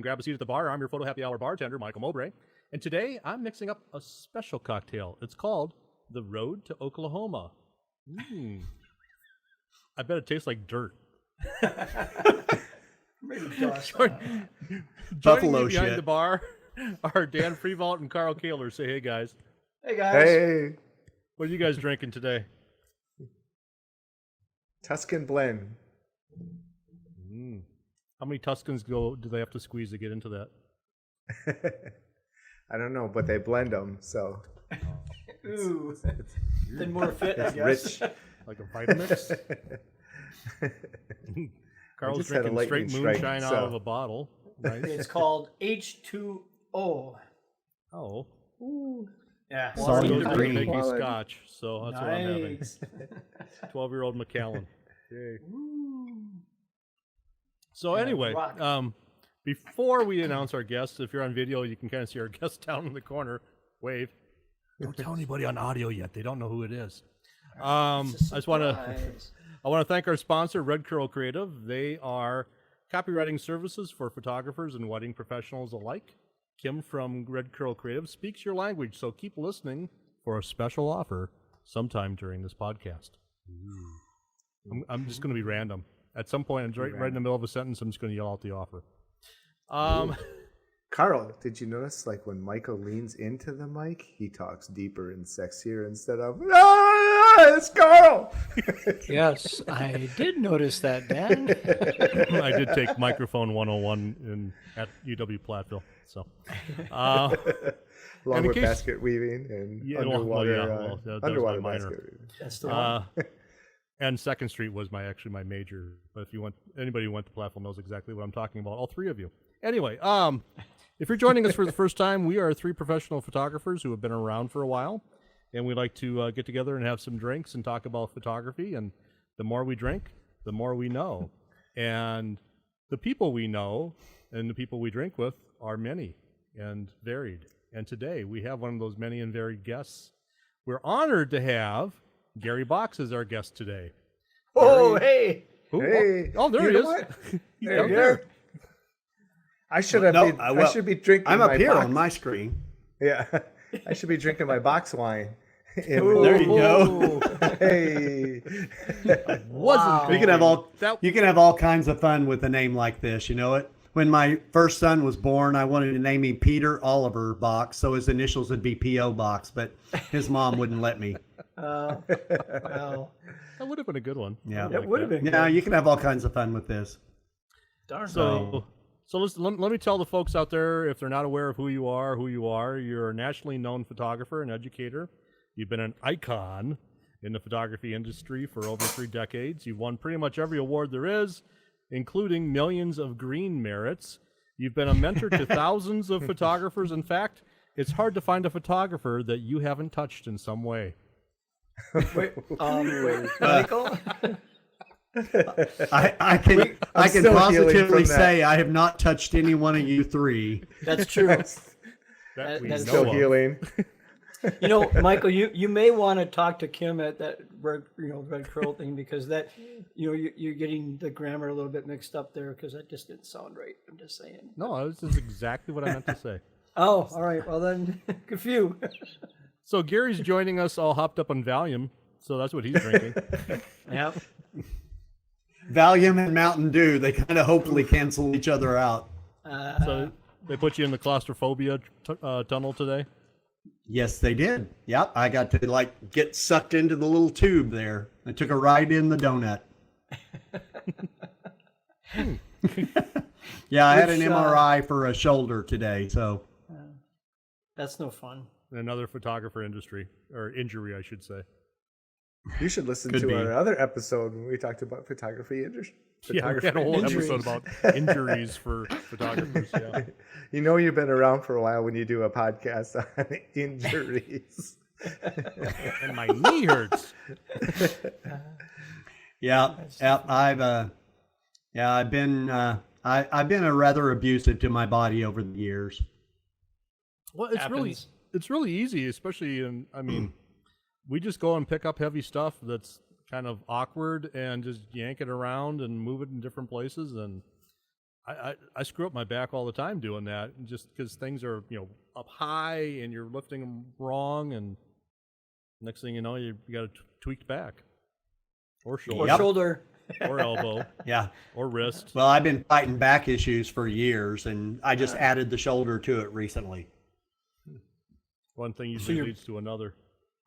and grab a seat at the bar. I'm your Photo Happy Hour bartender, Michael Mowbray. And today I'm mixing up a special cocktail. It's called The Road to Oklahoma. I bet it tastes like dirt. Joining me behind the bar are Dan Freevault and Carl Kaler. Say hey, guys. Hey, guys. Hey. What are you guys drinking today? Tuscan blend. How many Tuscans do they have to squeeze to get into that? I don't know, but they blend them, so. Ooh. Then more fit, I guess. Rich. Like a Vitamix? Carl's drinking straight moonshine out of a bottle. Nice. It's called H2O. Oh. Ooh. Yeah. Sorry, green. making scotch, so that's what I'm having. Nice. 12-year-old Macallan. Yay. So anyway, before we announce our guests, if you're on video, you can kind of see our guest down in the corner. Wave. Don't tell anybody on audio yet. They don't know who it is. I want to thank our sponsor, Red Curl Creative. They are copywriting services for photographers and wedding professionals alike. Kim from Red Curl Creative speaks your language, so keep listening for a special offer sometime during this podcast. I'm just going to be random. At some point, right in the middle of a sentence, I'm just going to yell out the offer. Carl, did you notice, like, when Michael leans into the mic, he talks deeper and sexier instead of, it's Carl! Yes, I did notice that, Dan. I did take microphone 101 at UW Platteville. So, Along with basket weaving and underwater, underwater basket weaving. That's the one. And Second Street was my major. But if anybody who went to Platteville knows exactly what I'm talking about. All three of you. Anyway, if you're joining us for the first time, we are three professional photographers who have been around for a while, and we like to get together and have some drinks and talk about photography. And the more we drink, the more we know. And the people we know and the people we drink with are many and varied. And today we have one of those many and varied guests. We're honored to have Gary Box as our guest today. Oh, hey. Ooh, Hey. Oh, there he is. He's down there. I should have. I should be drinking. I'm up here box. on my screen. Yeah, I should be drinking my box wine. There you go. Hey, You can have all kinds of fun with a name like this. You know it. When my first son was born, I wanted to name him Peter Oliver Box, so his initials would be P.O. Box, but his mom wouldn't let me. Well, That would have been a good one. Yeah, it would have been. Yeah, you can have all kinds of fun with this. Darn. So let me tell the folks out there, if they're not aware of who you are. You're a nationally known photographer and educator. You've been an icon in the photography industry for over 3 decades. You've won pretty much every award there is, including millions of green merits. You've been a mentor to thousands of photographers. In fact, it's hard to find a photographer that you haven't touched in some way. Wait, Michael? I can positively say I have not touched any one of you three. That's true. That's still healing. You know, Michael, you may want to talk to Kim at that red curl thing, because that, you're getting the grammar a little bit mixed up there, because that just didn't sound right. I'm just saying. No, this is exactly what I meant to say. Oh, all right. Well then, good for you. So Gary's joining us all hopped up on Valium, so that's what he's drinking. Yep. Valium and Mountain Dew, they kind of hopefully cancel each other out. So they put you in the claustrophobia tunnel today? Yes, they did. Yep, I got to get sucked into the little tube there. I took a ride in the donut. Yeah, I had an MRI for a shoulder today, so. That's no fun. Another photographer injury, I should say. You should listen to our other episode when we talked about photography injuries. Yeah, we had a whole episode about injuries for photographers. Yeah. You've been around for a while when you do a podcast on injuries. And my knee hurts. I've been a rather abusive to my body over the years. Well, it's really easy, especially we just go and pick up heavy stuff that's kind of awkward and just yank it around and move it in different places. And I screw up my back all the time doing that, just because things are up high and you're lifting them wrong, and next thing you know, you got a tweaked back, or shoulder, Or shoulder. or elbow, Yeah. or wrist. Well, I've been fighting back issues for years, and I just added the shoulder to it recently. One thing So usually you're- leads to another.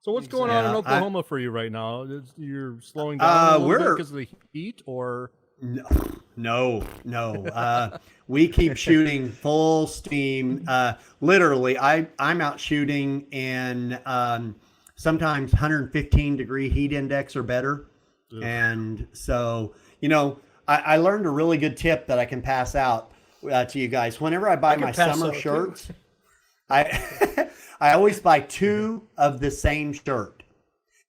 So what's going on in Yeah, Oklahoma for you right now? You're slowing down a little bit because of the heat, or No. We keep shooting full steam. Literally, I'm out shooting in sometimes 115-degree heat index or better. Ugh. And so, I learned a really good tip that I can pass out to you guys. Whenever I buy can my pass summer out, too. shirts, I always buy 2 of the same shirt.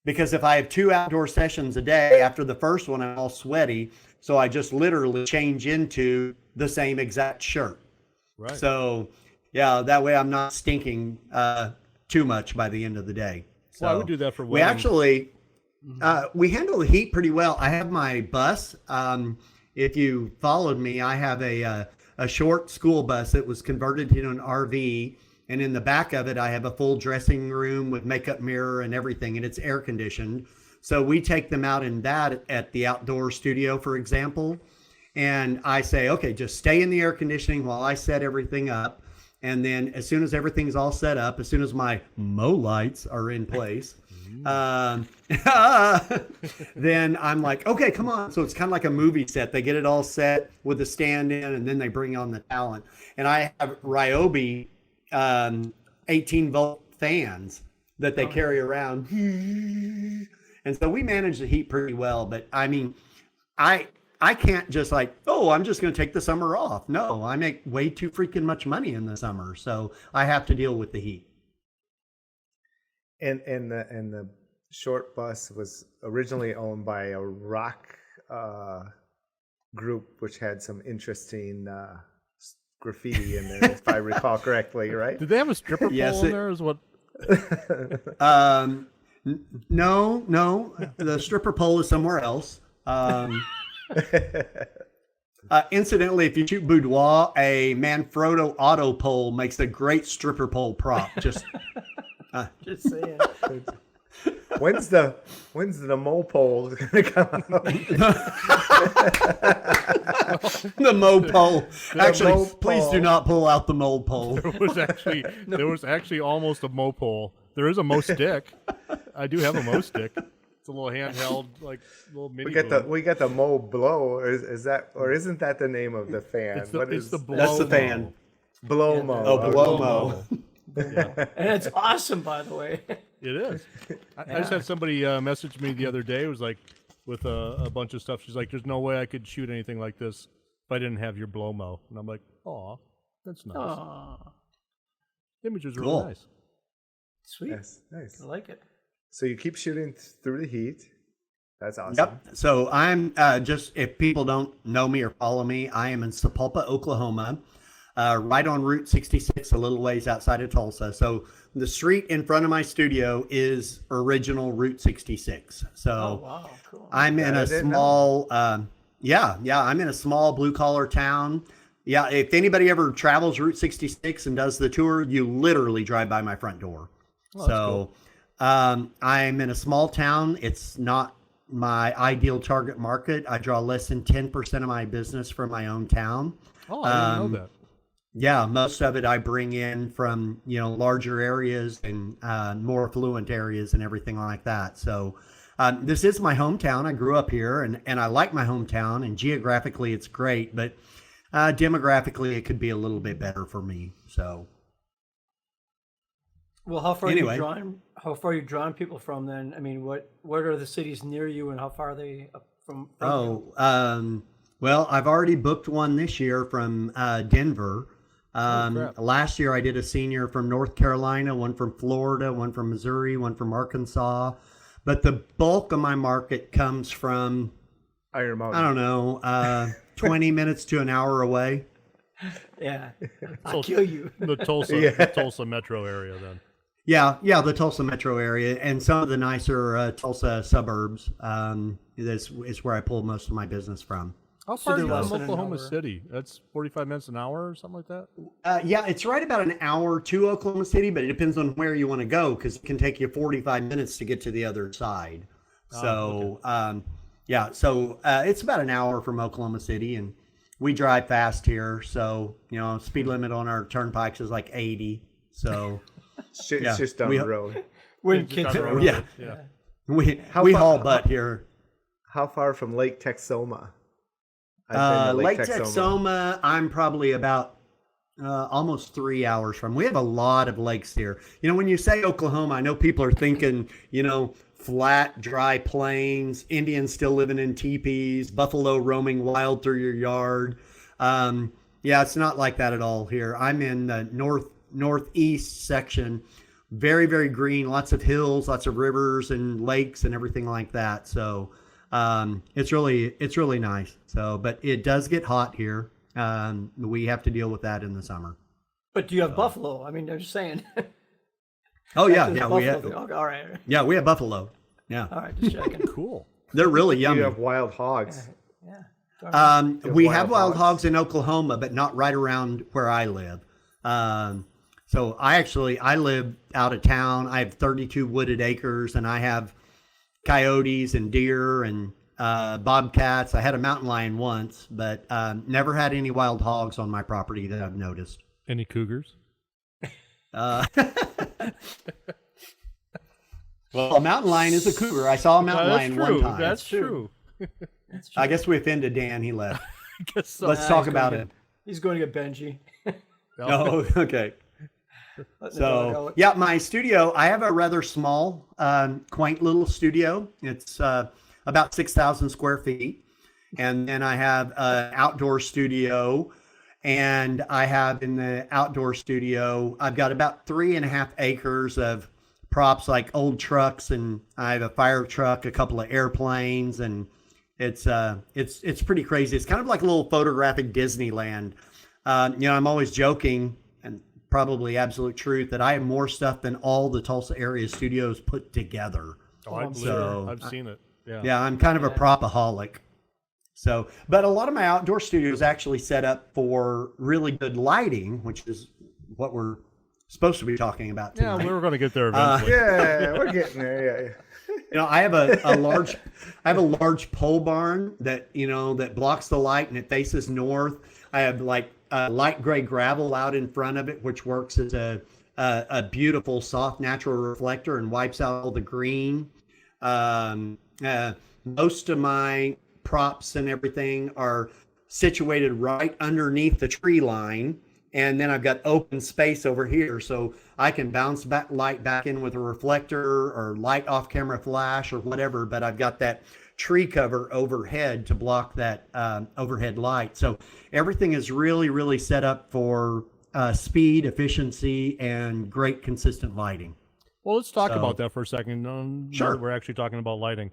Because if I have 2 outdoor sessions a day, after the first one, I'm all sweaty. So I just literally change into the same exact shirt. right? So, yeah, that way I'm not stinking too much by the end of the day. So Well, I would do that for we weddings. actually, we handle the heat pretty well. I have my bus. If you followed me, I have a short school bus that was converted into an RV. And in the back of it, I have a full dressing room with makeup mirror and everything, and it's air conditioned. So we take them out in that at the outdoor studio, for example. And I say, okay, just stay in the air conditioning while I set everything up. And then as soon as everything's all set up, as soon as my Mo lights are in place, then I'm like, okay, come on. So it's kind of like a movie set. They get it all set with the stand in, and then they bring on the talent. And I have Ryobi 18-volt fans that they carry around. And so we manage the heat pretty well. But I mean, I can't just like, oh, I'm just going to take the summer off. No, I make way too freaking much money in the summer. So I have to deal with the heat. And the short bus was originally owned by a rock group, which had some interesting graffiti in there, if I recall correctly, right? Did they have a stripper pole Yes, in there? Is what? No, the stripper pole is somewhere else. Incidentally, if you shoot boudoir, a Manfrotto auto pole makes a great stripper pole prop. Just Just saying. When's the mopole gonna come out? the mo pole. Actually, mo please do pole. not pull out the mo pole. There was actually almost a mo pole. There is a mo stick. I do have a mo stick. It's a little handheld, like little mini. We got the mo blow. Is that, or isn't that the name of the fan? It's the, What it's is the blow That's the mo. fan. blow Yeah, mo? Oh, blow mo. mo. Yeah, And it's awesome, by the way. it is. I just had somebody message me the other day. It was like with a bunch of stuff. She's like, "There's no way I could shoot anything like this if I didn't have your blow mo." And I'm like, "Aw, that's nice." Aw, Images are Cool. really nice. sweet. Yes, nice. I like it. So you keep shooting through the heat. That's awesome. Yep. So I'm just, if people don't know me or follow me, I am in Sapulpa, Oklahoma, right on Route 66, a little ways outside of Tulsa. So the street in front of my studio is original Route 66. So Oh, wow, cool. I'm in That I a didn't small, I'm in a small blue collar town. Yeah. If anybody ever travels Route 66 and does the tour, you literally drive by my front door. Oh, that's So I'm in a small town. It's not my ideal target market. I draw less than 10% of my business from my own town. Oh, I didn't know that. Yeah, most of it I bring in from, larger areas and more affluent areas and everything like that. So this is my hometown. I grew up here and I like my hometown, and geographically it's great, but demographically it could be a little bit better for me. So Well, how far Anyway. are you drawing people from then? I mean, what are the cities near you, and how far are they up from you? Well, I've already booked one this year from Denver. crap. Last year I did a senior from North Carolina, one from Florida, one from Missouri, one from Arkansas. But the bulk of my market comes from, Iron Mountain. I don't know, 20 minutes to an hour away. Yeah, So- I'll kill you. The Tulsa, Yeah. the Tulsa metro area, then. Yeah, the Tulsa metro area and some of the nicer Tulsa suburbs is where I pull most of my business from. How So far they're is less from than an Oklahoma hour. City? That's 45 minutes an hour or something like that? Yeah, it's right about an hour to Oklahoma City, but it depends on where you want to go because it can take you 45 minutes to get to the other side. So, it's about an hour from Oklahoma City, and we drive fast here. So, speed limit on our turnpikes is like 80. So, It's just down the road. When Just kids down the are road. yeah. we How we far- haul butt here. How far from Lake Texoma? I've been to Lake Texoma, I'm probably about almost 3 hours from. We have a lot of lakes here. When you say Oklahoma, I know people are thinking, flat, dry plains, Indians still living in teepees, buffalo roaming wild through your yard. It's not like that at all here. I'm in the northeast section, very, very green, lots of hills, lots of rivers and lakes and everything like that. So it's really nice. So, but it does get hot here. We have to deal with that in the summer. But do you have buffalo? I mean, I'm just saying. Oh yeah, That's yeah, the we buffalo have. thing. Okay, all right. Yeah, we have buffalo. Yeah, All right, just checking. Cool. they're really yummy. You have wild hogs. Yeah. We have wild wild hogs in Oklahoma, but not right around where I live. So I live out of town. I have 32 wooded acres, and I have coyotes and deer and bobcats. I had a mountain lion once, but never had any wild hogs on my property that I've noticed. Any cougars? Well, a mountain lion is a cougar. I saw a mountain lion one time. That's true. I guess we offended Dan. He left. I guess so. Let's talk about it. He's going to get Benji. Oh, okay. Letting the dog So, out. yeah, my studio, I have a rather small, quaint little studio. It's about 6,000 square feet. And then I have an outdoor studio. And I have in the outdoor studio, I've got about 3.5 acres of props like old trucks. And I have a fire truck, a couple of airplanes. And it's pretty crazy. It's kind of like a little photographic Disneyland. I'm always joking, and probably absolute truth, that I have more stuff than all the Tulsa area studios put together. Oh, I believe So, it. I've seen it. Yeah. Yeah, I'm kind of a propaholic. So, but a lot of my outdoor studios actually set up for really good lighting, which is what we're supposed to be talking about Yeah, tonight. we were going to get there eventually. Yeah, we're getting there. Yeah. I have a large pole barn that that blocks the light and it faces north. I have like light gray gravel out in front of it, which works as a beautiful soft natural reflector and wipes out all the green. Most of my props and everything are situated right underneath the tree line. And then I've got open space over here, so I can bounce back light back in with a reflector or light off camera flash or whatever. But I've got that tree cover overhead to block that overhead light. So everything is really, really set up for speed, efficiency, and great consistent lighting. Well, let's talk So- about that for a second. Now Sure. that we're actually talking about lighting.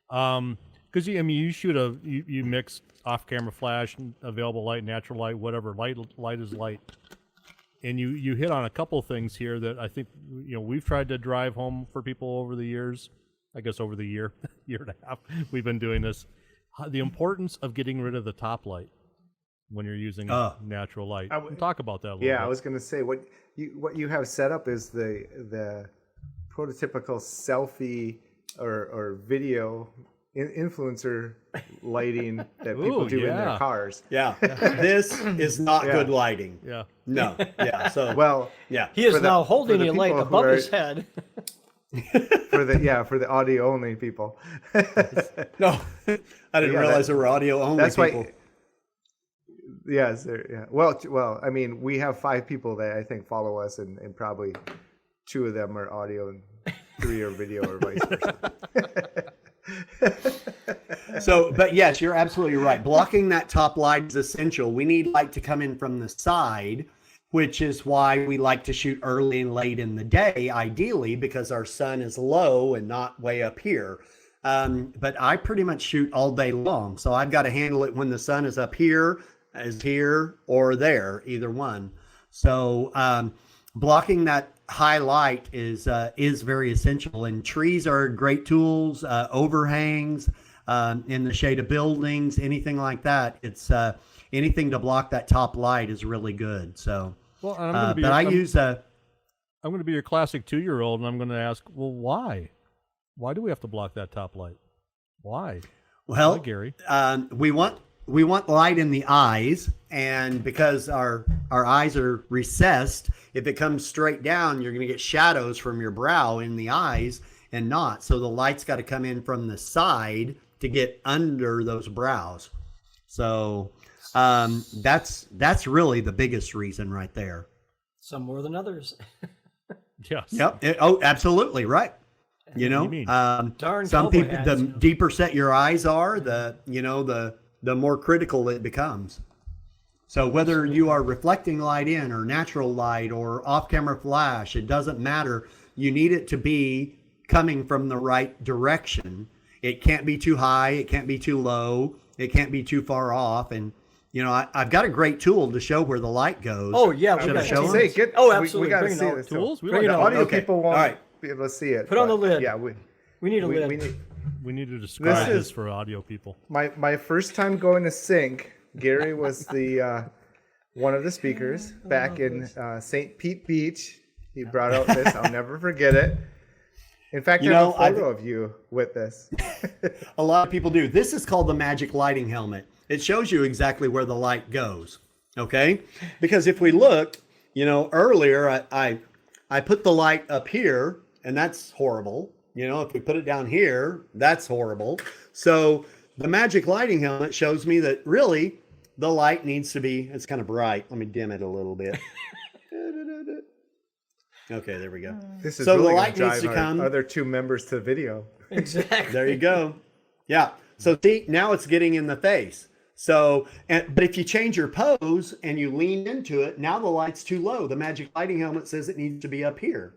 Because you shoot you mix off-camera flash, available light, natural light, whatever. Light is light. And you hit on a couple things here that I think we've tried to drive home for people over the years. I guess over the year and a half we've been doing this. The importance of getting rid of the top light when you're using natural light. Talk about that a little bit. Yeah, I was going to say what you have set up is the prototypical selfie or video influencer lighting that people Ooh, do in yeah. their cars. Yeah, this is not Yeah. good lighting. Yeah. No, yeah. So Well, yeah, He is For the- now for holding the a light people who above are- his head. for the audio only people. no, I didn't Yeah, realize there were audio only That's people. why. Yes, yeah. Well, I mean, we have 5 people that I think follow us, and probably 2 of them are audio and 3 are video, or vice versa. So, but yes, you're absolutely right. Blocking that top light is essential. We need light to come in from the side, which is why we like to shoot early and late in the day, ideally, because our sun is low and not way up here. But I pretty much shoot all day long. So I've got to handle it when the sun is up here, or there, either one. So blocking that high light is very essential. And trees are great tools, overhangs, in the shade of buildings, anything like that. It's anything to block that top light is really good. So, Well, and I'm going to be. but I I'm, use I'm going to be your classic 2-year-old, and I'm going to ask, well, why? Why do we have to block that top light? Why? well, Why, Gary. we want light in the eyes, and because our eyes are recessed, if it comes straight down, you're going to get shadows from your brow in the eyes and not. So the light's got to come in from the side to get under those brows. So that's really the biggest reason right there. Some more than others. Yes. Yep. Absolutely right. You know, do you mean? Darn some cowboy people, hats, the you know. deeper set your eyes are, the more critical it becomes. So whether you are reflecting light in or natural light or off-camera flash, it doesn't matter. You need it to be coming from the right direction. It can't be too high. It can't be too low. It can't be too far off. And, you know, I've got a great tool to show where the light goes. Oh, yeah. Should we I got show it. them? Oh, We absolutely. got to Bring it see out. this Tools? We Bring like it The on. audio Okay. people won't All right. be able to see it. Put on but the lid. Yeah, We need a lid. we need. We need to describe This this is- for audio people. My first time going to sync, Gary was the one of the speakers back in St. Pete Beach. He brought out this. I'll never forget it. In fact, You I have know, a photo of you with this. A lot of people do. This is called the magic lighting helmet. It shows you exactly where the light goes. Okay? Because if we look, you know, earlier I put the light up here, and that's horrible. You know, if we put it down here, that's horrible. So the magic lighting helmet shows me that really the light needs to be, it's kind of bright. Let me dim it a little bit. Okay, there we go. This is So the really light going needs to to drive come. our other two members to the video. Exactly. There you go. Yeah. So see, now it's getting in the face. So, but if you change your pose and you lean into it, now the light's too low. The magic lighting helmet says it needs to be up here.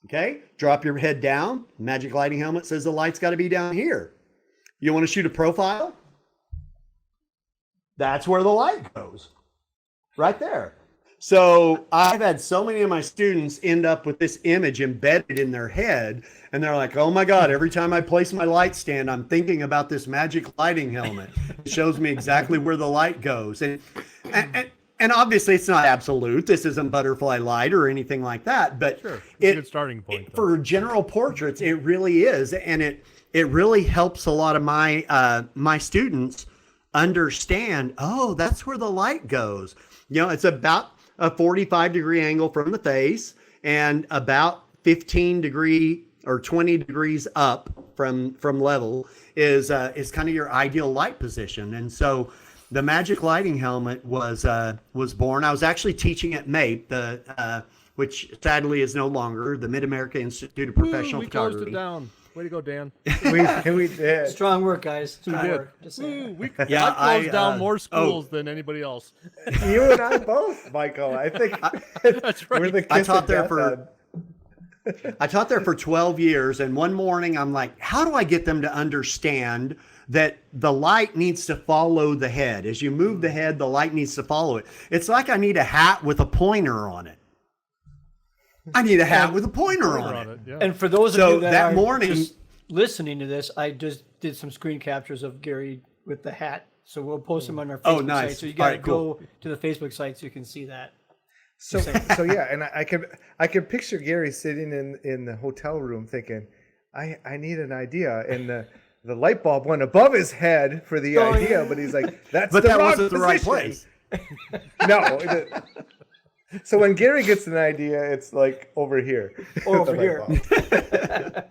Okay. Drop your head down. Magic lighting helmet says the light's got to be down here. You want to shoot a profile? That's where the light goes. Right there. So I've had so many of my students end up with this image embedded in their head, and they're like, oh my God, every time I place my light stand, I'm thinking about this magic lighting helmet. It shows me exactly where the light goes. And obviously it's not absolute. This isn't butterfly light or anything like that, but Sure. It's a good starting point. though. for general portraits, it really is. And it really helps a lot of my my students understand, oh, that's where the light goes. You know, it's about a 45-degree angle from the face and about 15-degree or 20 degrees up from level is kind of your ideal light position. And so the magic lighting helmet was born. I was actually teaching at MAPE, which sadly is no longer, the Mid-America Institute of Professional we closed Photography. it down. Way to go, Dan. we did. Strong work, guys. We Strong did. work. Just saying. Yeah, I closed down I, more schools than anybody else. You and I both, Michael. I think That's right. we're the I kiss taught of there death for on- I taught there for 12 years, and one morning I'm like, how do I get them to understand that the light needs to follow the head? As you move the head, the light needs to follow it. It's like I need a hat with a pointer on it. I need a hat with a pointer on it. Yeah. And for those So of you that that are morning- just listening to this, I just did some screen captures of Gary with the hat. So we'll post them on our Facebook Oh, nice. site. So you All got to right, cool. go to the Facebook site so you can see that. So yeah, and I could picture Gary sitting in the hotel room thinking, I need an idea, and the light bulb went above his head for the Oh, idea, yeah. but he's like, that's But the that wrong wasn't the right position." place. No. So when Gary gets an idea, it's like over here. Over The light here. bulb.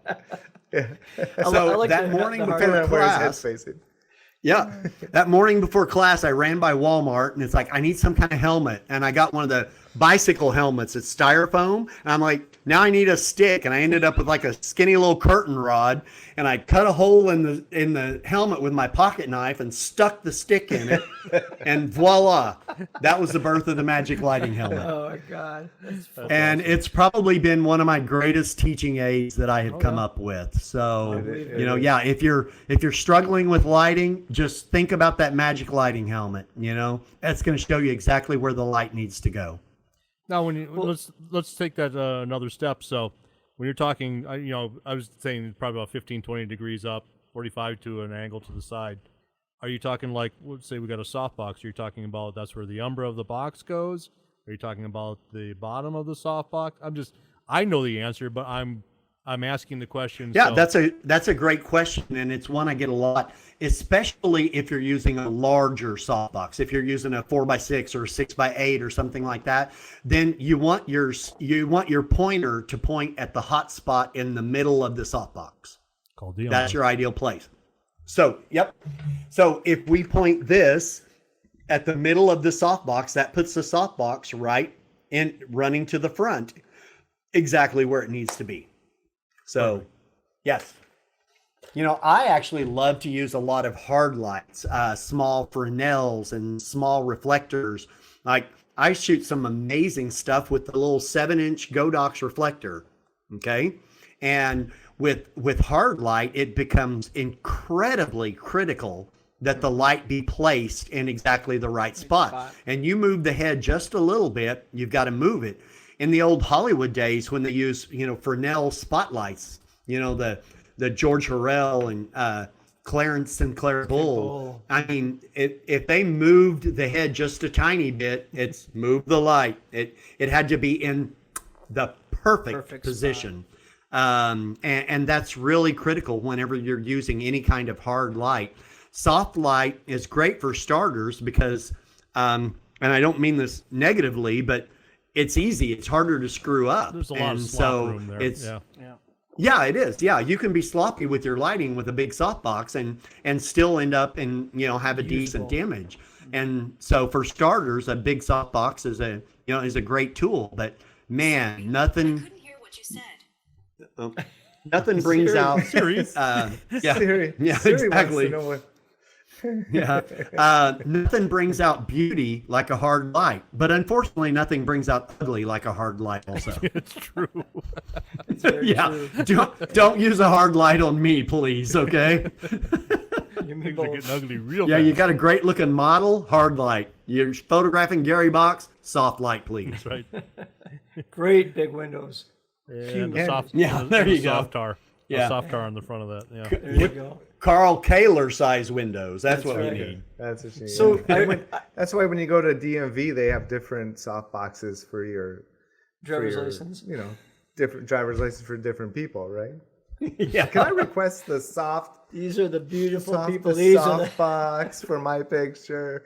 Yeah. So like that the morning hard- before Depending on where his head's class, facing. yeah, that morning before class, I ran by Walmart, and it's like, I need some kind of helmet, and I got one of the bicycle helmets. It's styrofoam, and I'm like, now I need a stick, and I ended up with like a skinny little curtain rod, and I cut a hole in the helmet with my pocket knife and stuck the stick in it, and voila, that was the birth of the magic lighting helmet. Oh my God. That's fun. And it's probably been one of my greatest teaching aids that I have come up with. So, It you know, is. yeah, if you're struggling with lighting, just think about that magic lighting helmet. You know, that's going to show you exactly where the light needs to go. Now, when you let's take that another step. So, when you're talking, I was saying probably about 15, 20 degrees up. 45 to an angle to the side. Are you talking like, let's say we got a soft box? Are you talking about that's where the umbra of the box goes? Are you talking about the bottom of the soft box? I know the answer, but I'm asking the question. Yeah, so. that's a great question, and it's one I get a lot, especially if you're using a larger softbox. If you're using a 4x6 or a 6x8 or something like that, then you want your pointer to point at the hot spot in the middle of the softbox. Called the That's your ideal place. So, yep. So if we point this at the middle of the softbox, that puts the softbox right in running to the front, exactly where it needs to be. So, perfect. Yes. You know, I actually love to use a lot of hard lights, small Fresnels and small reflectors. Like, I shoot some amazing stuff with the little 7-inch Godox reflector. Okay. And with hard light, it becomes incredibly critical that the light be placed in exactly the right spot. And you move the head just a little bit, you've got to move it. In the old Hollywood days when they used, Fresnel spotlights, the George Harrell and Clarence Sinclair Bull. I mean, if they moved the head just a tiny bit, it's move the light. It had to be in the perfect position. And that's really critical whenever you're using any kind of hard light. Soft light is great for starters because, and I don't mean this negatively, but it's easy. It's harder to screw up. There's a lot of slop room there. Yeah, it is. Yeah, you can be sloppy with your lighting with a big softbox and still end up and have a decent image. And so for starters, a big softbox is a great tool. But man, nothing. I couldn't hear what you said. Nothing brings out Siri. Siri. Yeah, Siri exactly. wants to know what. Nothing brings out beauty like a hard light, but unfortunately, nothing brings out ugly like a hard light. Also, It's true. It's very true. Don't use a hard light on me, please. Okay. You mean Things are both. getting ugly real Yeah, fast. you got a great looking model, hard light. You're photographing Gary Box, soft light, please. That's right. Great big windows. And the soft, Yeah, there the you go. soft tar. Yeah. The soft tar on the front of that. Yeah. There you go. Carl Kaler size windows. That's what right. we need. That's what you So that's why when you go to DMV, they have different soft boxes for your driver's license. Different driver's license for different people, right? Yeah. Can I request the soft? These are the beautiful Soft, people. the These are soft box for my picture.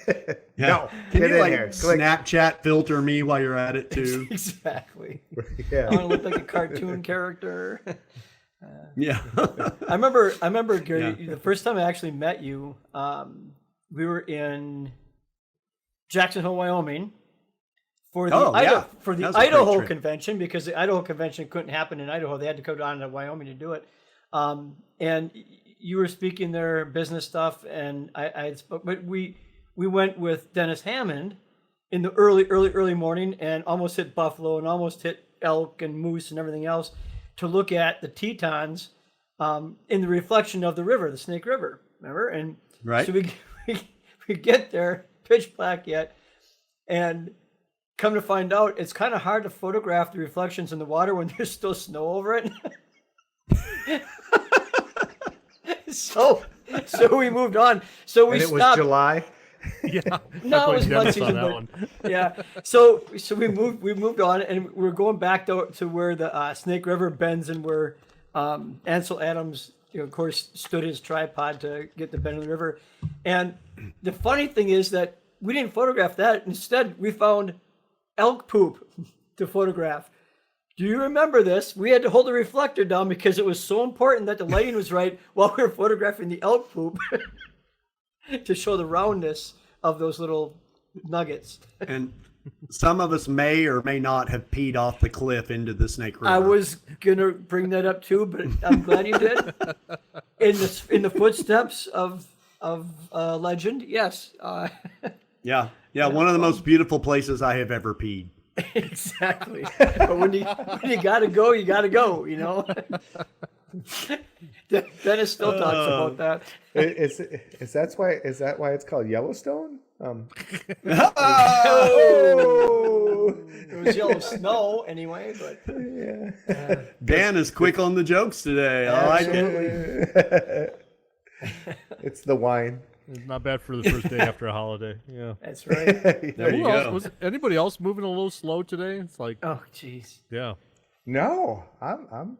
Yeah. No, Can get you in like here. Click. Snapchat filter me while you're at it too? exactly. Yeah. I want to look like a cartoon character. Yeah. I remember Gary. The first time I actually met you, we were in Jackson Hole, Wyoming, for the That was a great Idaho trip. convention, because the Idaho convention couldn't happen in Idaho. They had to go down to Wyoming to do it. And you were speaking their business stuff, and I had spoke, but we went with Dennis Hammond in the early morning, and almost hit buffalo and almost hit elk and moose and everything else, to look at the Tetons in the reflection of the river, the Snake River. Remember? And Right. so we get there, pitch black yet, and come to find out, it's kind of hard to photograph the reflections in the water when there's still snow over it. So we moved on. So we And it was stopped. July. Yeah. No, it was mud Dennis season, on that but one. yeah. So we moved on, and we're going back to where the Snake River bends, and where Ansel Adams, of course, stood his tripod to get the bend of the river. And the funny thing is that we didn't photograph that. Instead, we found elk poop to photograph. Do you remember this? We had to hold the reflector down because it was so important that the lighting was right while we were photographing the elk poop to show the roundness of those little nuggets. And some of us may or may not have peed off the cliff into the Snake River. I was gonna bring that up too, but I'm glad you did. In the footsteps of legend, yes. Yeah. One of the most beautiful places I have ever peed. Exactly. But when you gotta go, you gotta go. Dennis still talks about that. Is that why it's called Yellowstone? Oh! It was yellow snow anyway, but Dan is quick on the jokes today. I like it. It's the wine. It's not bad for the first day after a holiday. Yeah. that's right. There you Who else? go. Was anybody else moving a little slow today? It's like, Oh, jeez. yeah. No, I'm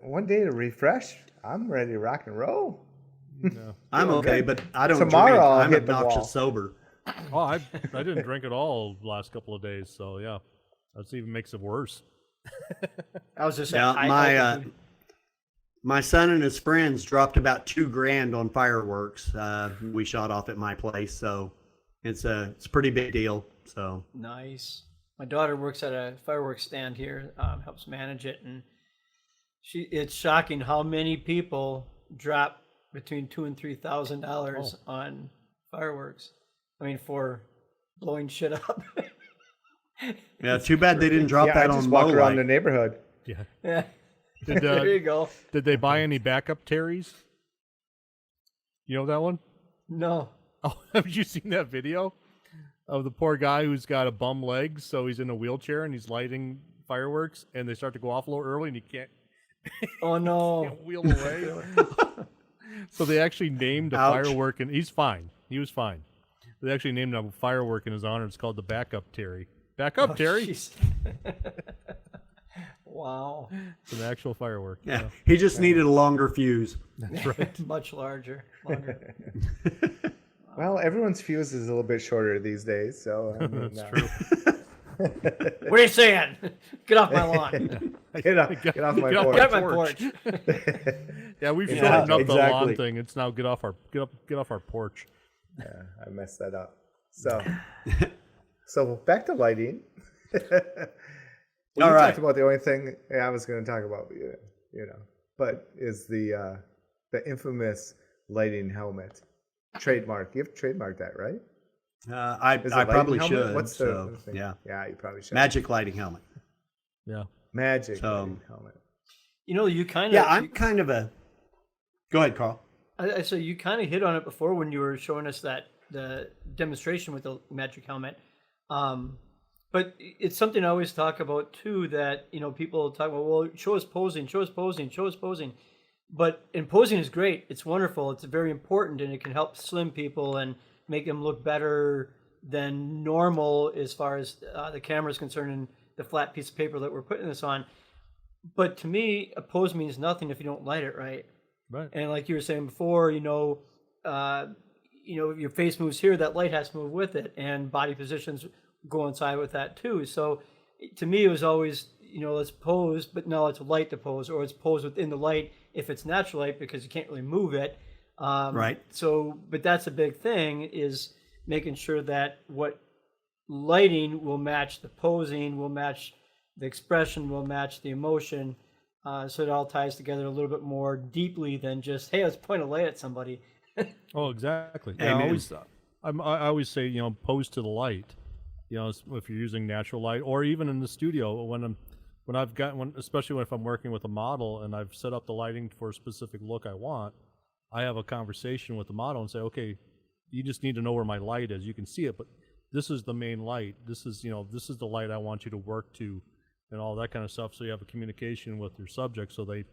one day to refresh. I'm ready to rock and roll. Yeah. I'm okay, but I don't Tomorrow drink. I'll I'm hit the wall. obnoxious sober. Oh, I didn't drink at all the last couple of days, so yeah, that even makes it worse. I was just Now, saying, my son and his friends dropped about $2,000 on fireworks. We shot off at my place, so it's a pretty big deal. So nice. My daughter works at a fireworks stand here, helps manage it, and it's shocking how many people drop between $2,000 and $3,000 on fireworks. I mean, for blowing shit up. yeah, too bad they didn't drop Yeah, that I just on walk Mo around Light. the neighborhood. Yeah. Yeah. Did There you go. did they buy any backup Terrys? You know that one? No. Oh, have you seen that video of the poor guy who's got a bum leg, so he's in a wheelchair and he's lighting fireworks, and they start to go off a little early, and he can't Oh no. wheel away. So they actually named a Ouch. firework, and he's fine. He was fine. They actually named a firework in his honor. It's called the Backup Terry. Back up, Terry. Jeez. Wow. It's an actual firework. Yeah, he just needed a longer fuse. That's right. Much larger. Longer. Well, everyone's fuse is a little bit shorter these days, so I mean, That's true. What are you saying? Get off my lawn. Get off my Get off porch. Get my porch. Yeah, we've Yeah, shortened up the lawn exactly. thing. It's now get off our porch. Yeah, I messed that up. So back to lighting. All We right. talked about the only thing I was going to talk about, but is the infamous lighting helmet trademark. You've trademarked that, right? I Is it probably lighting helmet? should. What's so, the thing? yeah, Yeah, you probably should. magic lighting helmet. Yeah. Magic So- lighting helmet. You know, you kind of. Yeah, I'm kind of a. Go ahead, Carl. I so you kind of hit on it before when you were showing us the demonstration with the magic helmet. But it's something I always talk about too, that, people talk about, well, show us posing. But posing is great. It's wonderful. It's very important, and it can help slim people and make them look better than normal as far as the camera is concerned and the flat piece of paper that we're putting this on. But to me, a pose means nothing if you don't light it right. Right. And like you were saying before, your face moves here, that light has to move with it, and body positions go inside with that too. So to me, it was always, let's pose, but no, let's light the pose, or let's pose within the light if it's natural light, because you can't really move it. Right. So, but that's a big thing, is making sure that what lighting will match the posing, will match the expression, will match the emotion. So it all ties together a little bit more deeply than just, hey, let's point a light at somebody. Oh, exactly. Yeah, Amen. I always say, pose to the light. If you're using natural light, or even in the studio especially if I'm working with a model and I've set up the lighting for a specific look I want, I have a conversation with the model and say, okay, you just need to know where my light is. You can see it, but this is the main light. This is the light I want you to work to, and all that kind of stuff. So you have a communication with your subject, so they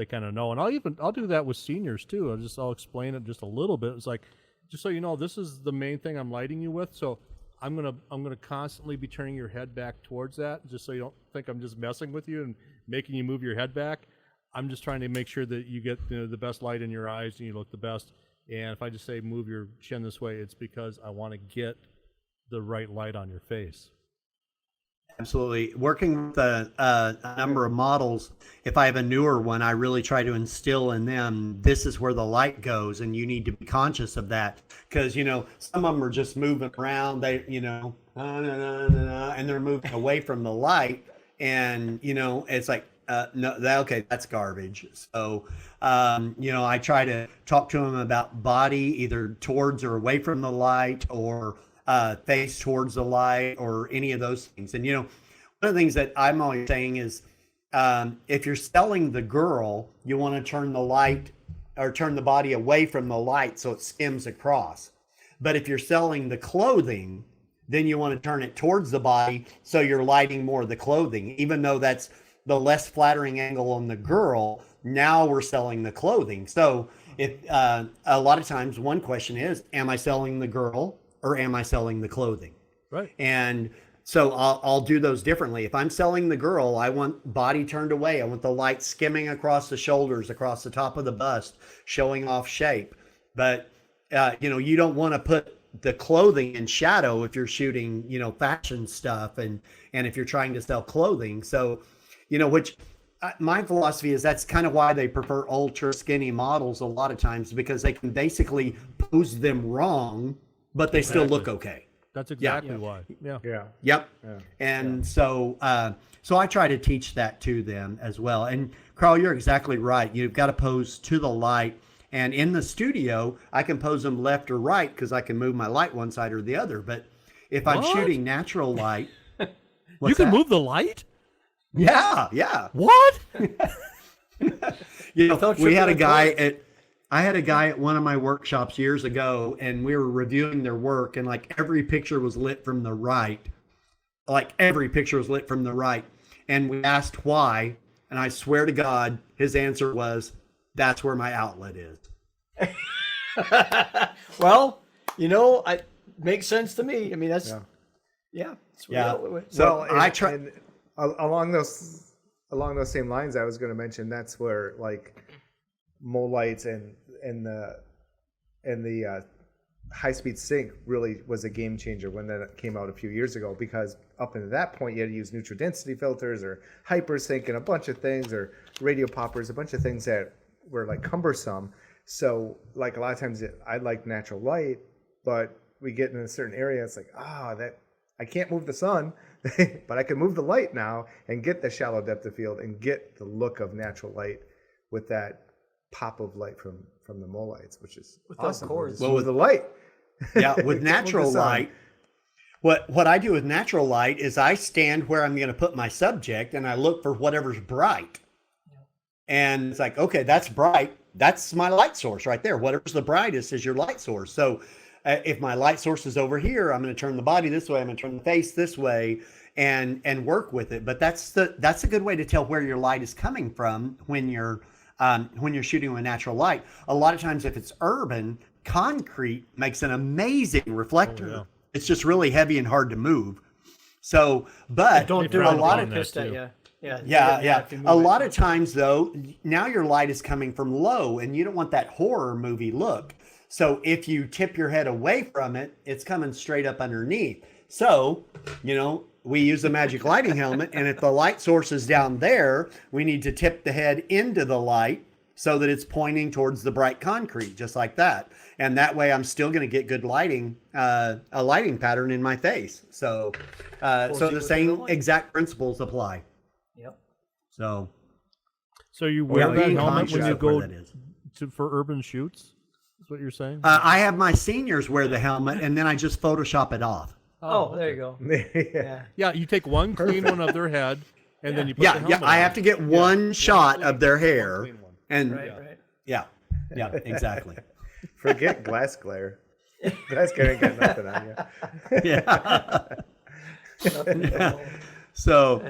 kind of know. And I'll do that with seniors too. I'll explain it just a little bit. It's like, just so you know, this is the main thing I'm lighting you with. So I'm gonna constantly be turning your head back towards that, just so you don't think I'm just messing with you and making you move your head back. I'm just trying to make sure that you get the best light in your eyes and you look the best. And if I just say move your chin this way, it's because I want to get the right light on your face. Absolutely. Working with a number of models, if I have a newer one, I really try to instill in them, this is where the light goes, and you need to be conscious of that. Because, some of them are just moving around, and they're moving away from the light, and, it's like, no, okay, that's garbage. So, I try to talk to them about body, either towards or away from the light, or face towards the light, or any of those things. And one of the things that I'm always saying is, if you're selling the girl, you want to turn the light or turn the body away from the light so it skims across. But if you're selling the clothing, then you want to turn it towards the body so you're lighting more of the clothing. Even though that's the less flattering angle on the girl, now we're selling the clothing. So if a lot of times one question is, am I selling the girl or am I selling the clothing? Right. And so I'll do those differently. If I'm selling the girl, I want body turned away. I want the light skimming across the shoulders, across the top of the bust, showing off shape. But, you don't want to put the clothing in shadow if you're shooting, fashion stuff and if you're trying to sell clothing. So, which my philosophy is that's kind of why they prefer ultra skinny models a lot of times, because they can basically pose them wrong, but they still look okay. That's exactly why. Yeah. Yeah. Yep. Yeah. And so I try to teach that to them as well. And Carl, you're exactly right. You've got to pose to the light. And in the studio, I can pose them left or right because I can move my light one side or the other. But if I'm shooting natural light, you can move the light? Yeah. Yeah. What? We had a guy I had a guy at one of my workshops years ago, and we were reviewing their work, and like every picture was lit from the right. And we asked why, and I swear to God, his answer was, that's where my outlet is. Well, it makes sense to me. I mean, that's, that's where the outlet went. So Well, I try. and along those same lines, I was going to mention that's where like Molites and the high-speed sync really was a game changer when that came out a few years ago, because up until that point you had to use neutral density filters or hypersync and a bunch of things, or radio poppers, a bunch of things that were like cumbersome. So like a lot of times I like natural light, but we get in a certain area, it's like, that I can't move the sun, but I can move the light now and get the shallow depth of field and get the look of natural light with that pop of light from the Molites, which is awesome. Well, with the light. Yeah, with natural light, what I do with natural light is I stand where I'm going to put my subject and I look for whatever's bright. And it's like, okay, that's bright. That's my light source right there. Whatever's the brightest is your light source. So if my light source is over here, I'm going to turn the body this way. I'm going to turn the face this way and work with it. But that's a good way to tell where your light is coming from when you're shooting with natural light. A lot of times if it's urban, concrete makes an amazing reflector. Oh, yeah. It's just really heavy and hard to move. So, but don't do a it. lot I'm of pissed at too. you. Yeah. A lot of times though, now your light is coming from low and you don't want that horror movie look. So if you tip your head away from it, it's coming straight up underneath. So, we use a magic lighting helmet, and if the light source is down there, we need to tip the head into the light so that it's pointing towards the bright concrete, just like that. And that way I'm still going to get good lighting, a lighting pattern in my face. So the same exact principles apply. Yep. So you wear that being helmet when conscious you of where go that is. for urban shoots? Is what you're saying? I have my seniors wear the helmet, and then I just Photoshop it off. Oh, there you go. Yeah. Yeah, you take one clean one of their head, and then you put the helmet I on. have to get one shot of their hair, clean one. and Right. yeah, exactly. Forget glass glare. Glass glare ain't got nothing on you. Yeah. So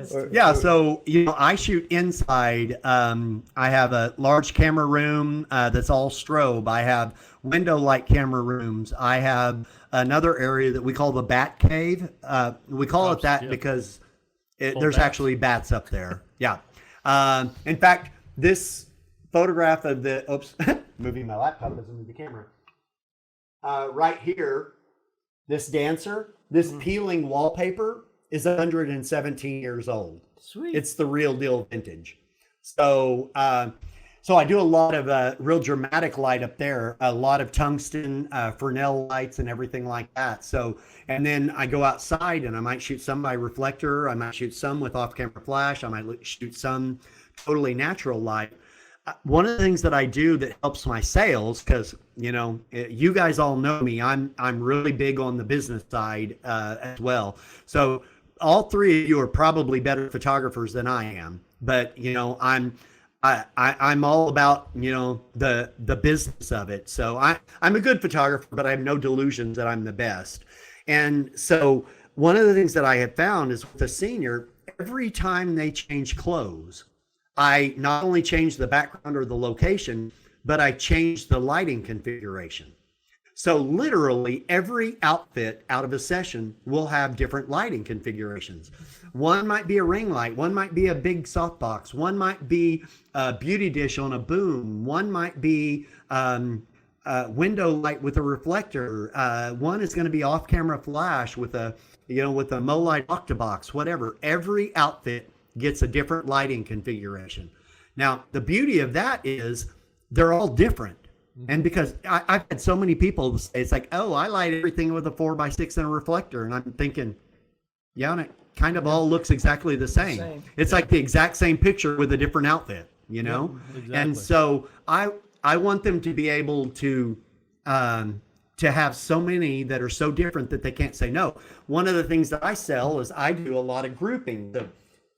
I shoot inside. I have a large camera room that's all strobe. I have window light camera rooms. I have another area that we call the bat cave. We call it that because there's actually bats up there. Yeah. In fact, this photograph of moving my laptop doesn't move the camera. Right here, this dancer, this peeling wallpaper is 117 years old. Sweet. It's the real deal vintage. So I do a lot of real dramatic light up there, a lot of tungsten, Fresnel lights and everything like that. So, and then I go outside and I might shoot some by reflector. I might shoot some with off-camera flash. I might shoot some totally natural light. One of the things that I do that helps my sales, because you guys all know me, I'm really big on the business side as well. So all three of you are probably better photographers than I am, but I I'm all about, the business of it. So I'm a good photographer, but I have no delusions that I'm the best. And so one of the things that I have found is with a senior, every time they change clothes, I not only change the background or the location, but I change the lighting configuration. So literally every outfit out of a session will have different lighting configurations. One might be a ring light. One might be a big softbox. One might be a beauty dish on a boom. One might be window light with a reflector. One is going to be off-camera flash with a Molite octabox, whatever. Every outfit gets a different lighting configuration. Now, the beauty of that is they're all different. And because I've had so many people say, it's like, oh, I light everything with a 4x6 and a reflector. And I'm thinking, yeah, and it kind of all looks exactly the same. It's like the exact same picture with a different outfit, Exactly. And so I want them to be able to have so many that are so different that they can't say no. One of the things that I sell is I do a lot of grouping, the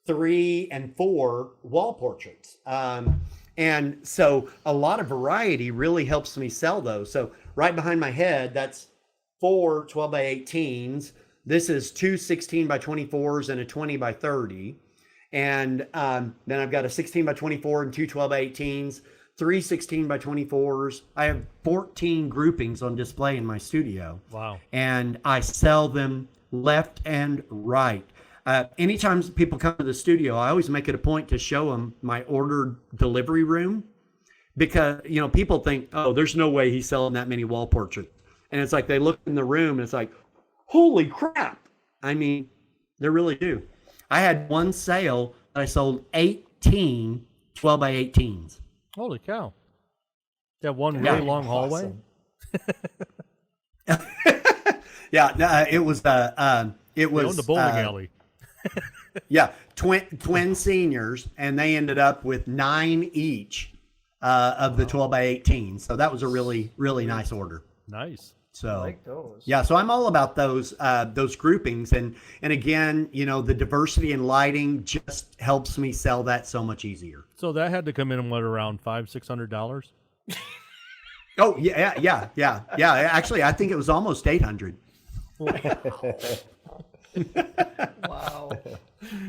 3 and 4 wall portraits. And so a lot of variety really helps me sell those. So right behind my head, that's 4 12x18s. This is 2 16x24s and a 20x30. And then I've got a 16x24 and 2 12x18s, 3 16x24s. I have 14 groupings on display in my studio. Wow. And I sell them left and right. Anytime people come to the studio, I always make it a point to show them my ordered delivery room because, people think, oh, there's no way he's selling that many wall portraits. And it's like they look in the room and it's like, holy crap. I mean, they really do. I had one sale that I sold 18 12x18s. Holy cow. You have one really long hallway? Yeah, it was They owned the bowling alley. Yeah, twin seniors, and they ended up with 9 each of the 12x18. So that was a really, really nice order. Nice. So I like those. Yeah, so I'm all about those groupings, and again, the diversity in lighting just helps me sell that so much easier. So that had to come in around $500-$600? Oh yeah. Actually, I think it was almost 800. Wow.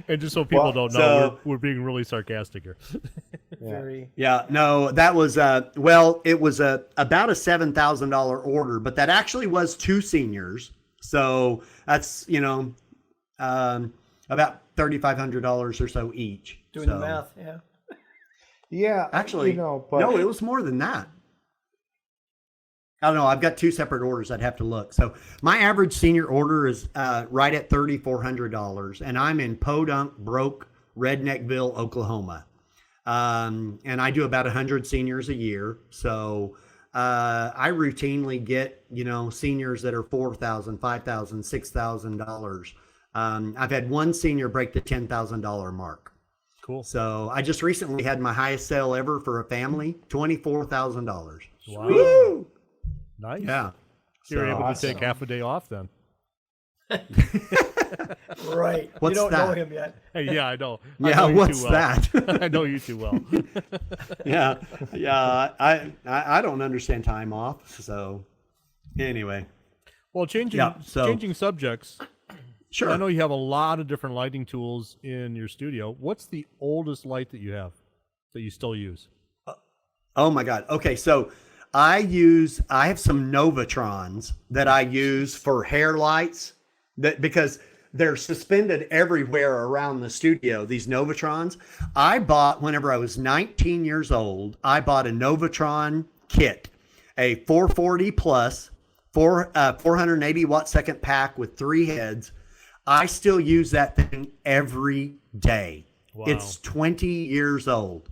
And just so people don't know, we're being really sarcastic here. Very. Yeah, no, that was it was about a $7,000 order, but that actually was 2 seniors. So that's about $3,500 or so each. Doing the math, yeah. Yeah, actually, but no, it was more than that. I don't know. I've got 2 separate orders. I'd have to look. So my average senior order is right at $3,400, and I'm in Podunk, Broke, Redneckville, Oklahoma. And I do about 100 seniors a year. So I routinely get, seniors that are $4,000, $5,000, $6,000. I've had one senior break the $10,000 mark. Cool. So I just recently had my highest sale ever for a family, $24,000. Wow. Woo! Nice. Yeah. So you're able awesome. to take half a day off then. Right. What's you don't that? know him yet. Hey, yeah, I know. Yeah, what's that? I know you too well. Yeah. I don't understand time off. So anyway. Well, changing subjects. Sure. I know you have a lot of different lighting tools in your studio. What's the oldest light that you have that you still use? Oh my God. Okay, so I have some Novatrons that I use for hair lights because they're suspended everywhere around the studio, these Novatrons. I bought, whenever I was 19 years old, I bought a Novatron kit, a 440 plus, 480 watt second pack with 3 heads. I still use that thing every day. Wow. It's 20 years old.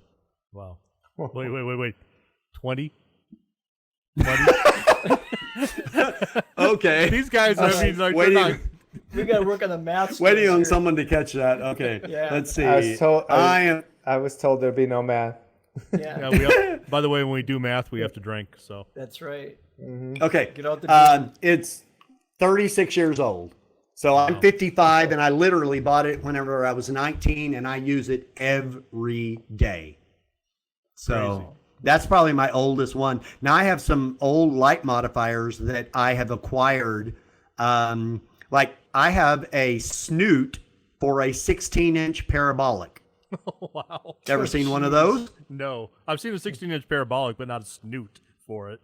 Wow. Wait. 20? Okay. These guys, I mean, like, waiting, they're not... We got to work on the math. waiting on here. someone to catch that. Okay. Yeah. Let's see. I was told there'd be no math. Yeah. Yeah, by the way, when we do math, we have to drink. So That's right. Okay. Get out the It's 36 years old. So I'm 55, and I literally bought it whenever I was 19, and I use it every day. So Crazy. that's probably my oldest one. Now I have some old light modifiers that I have acquired. Like I have a snoot for a 16-inch parabolic. Oh, wow. Ever seen one of those? No. I've seen a 16-inch parabolic, but not a snoot for it.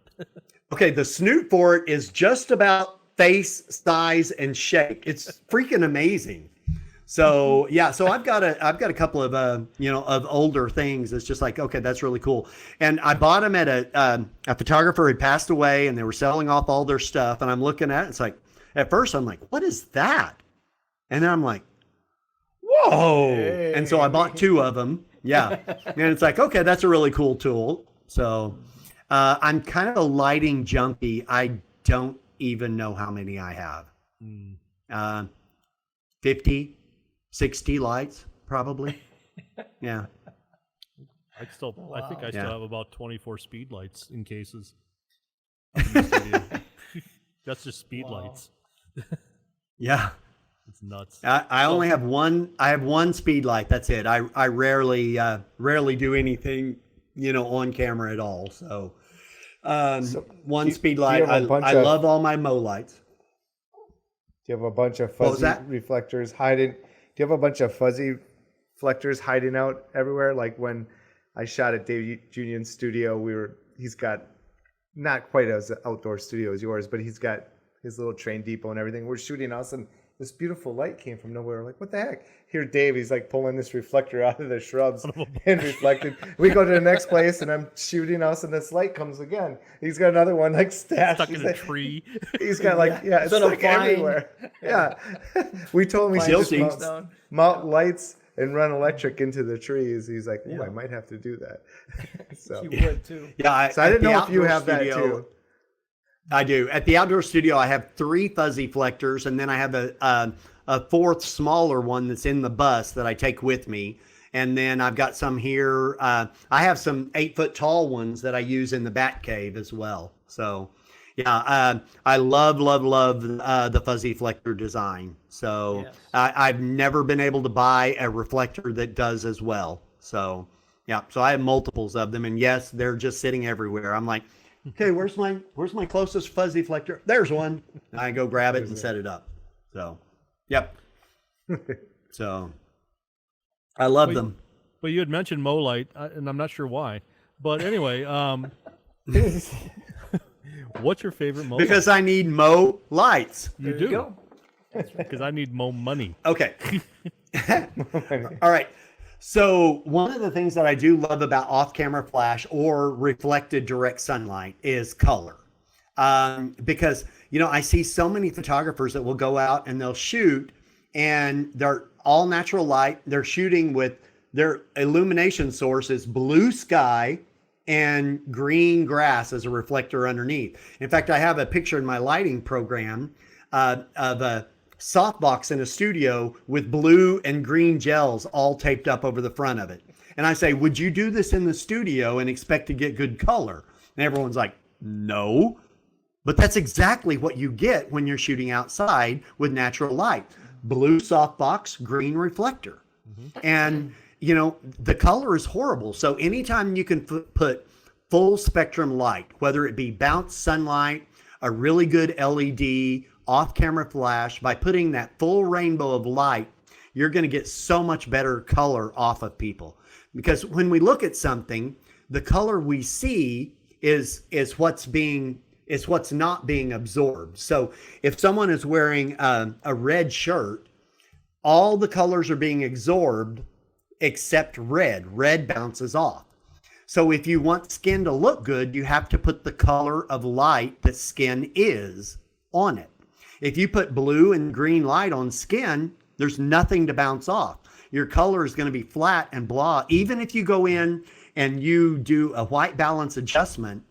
Okay, the snoot for it is just about face size and shape. It's freaking amazing. So yeah, so I've got a couple of of older things. It's just like, okay, that's really cool. And I bought them at a photographer who passed away, and they were selling off all their stuff. And I'm looking at it. It's like, at first I'm like, what is that? And then I'm like, whoa! Hey. And so I bought 2 of them. Yeah, and it's like, okay, that's a really cool tool. So I'm kind of a lighting junkie. I don't even know how many I have. 50, 60 lights, probably. Yeah. I still Yeah. have about 24 speed lights in cases. Up in the studio. That's just speed lights. Yeah. It's nuts. I only have one. I have one speed light. That's it. I rarely do anything, on camera at all. So, one speed light. you have a bunch I of- love all my Mo lights. Do you have a bunch of What was fuzzy that? reflectors hiding? Do you have a bunch of fuzzy reflectors hiding out everywhere? Like when I shot at Dave Junion's studio, he's got not quite as an outdoor studio as yours, but he's got his little train depot and everything. We're shooting us, and this beautiful light came from nowhere. We're like, what the heck? Here, Dave, he's like pulling this reflector out of the shrubs and reflecting. We go to the next place, and I'm shooting us, and this light comes again. He's got another one like stashed. Stuck He's in a like- tree. He's got like, it's on a like vine. everywhere. Yeah. We told him we should just Guilty. mount lights and run electric into the trees. He's like, I might have to do that. So, You would too. Yeah. so I didn't at the know if you outdoor have that studio- too. I do. At the outdoor studio, I have 3 fuzzy flectors, and then I have a 4th smaller one that's in the bus that I take with me. And then I've got some here. I have some 8-foot tall ones that I use in the bat cave as well. So, yeah, I love the fuzzy flector design. So Yes. I've never been able to buy a reflector that does as well. So, yeah, so I have multiples of them, and yes, they're just sitting everywhere. I'm like, okay, where's my closest fuzzy flector? There's one. And I go grab it and set it up. So, yep. So, I love Wait. them. But you had mentioned Molite, and I'm not sure why. But anyway, what's your favorite Molite? Because I need Mo lights. you There do. you go. Because I need Mo money. Okay. All right. So one of the things that I do love about off-camera flash or reflected direct sunlight is color. Because, I see so many photographers that will go out and they'll shoot and they're all natural light. They're shooting with their illumination source is blue sky and green grass as a reflector underneath. In fact, I have a picture in my lighting program of a softbox in a studio with blue and green gels all taped up over the front of it. And I say, would you do this in the studio and expect to get good color? And everyone's like, no. But that's exactly what you get when you're shooting outside with natural light. Blue softbox, green reflector. And, the color is horrible. So anytime you can put full spectrum light, whether it be bounce sunlight, a really good LED, off-camera flash, by putting that full rainbow of light, you're going to get so much better color off of people. Because when we look at something, the color we see is what's not being absorbed. So if someone is wearing a red shirt, all the colors are being absorbed except red. Red bounces off. So if you want skin to look good, you have to put the color of light that skin is on it. If you put blue and green light on skin, there's nothing to bounce off. Your color is going to be flat and blah. Even if you go in and you do a white balance adjustment,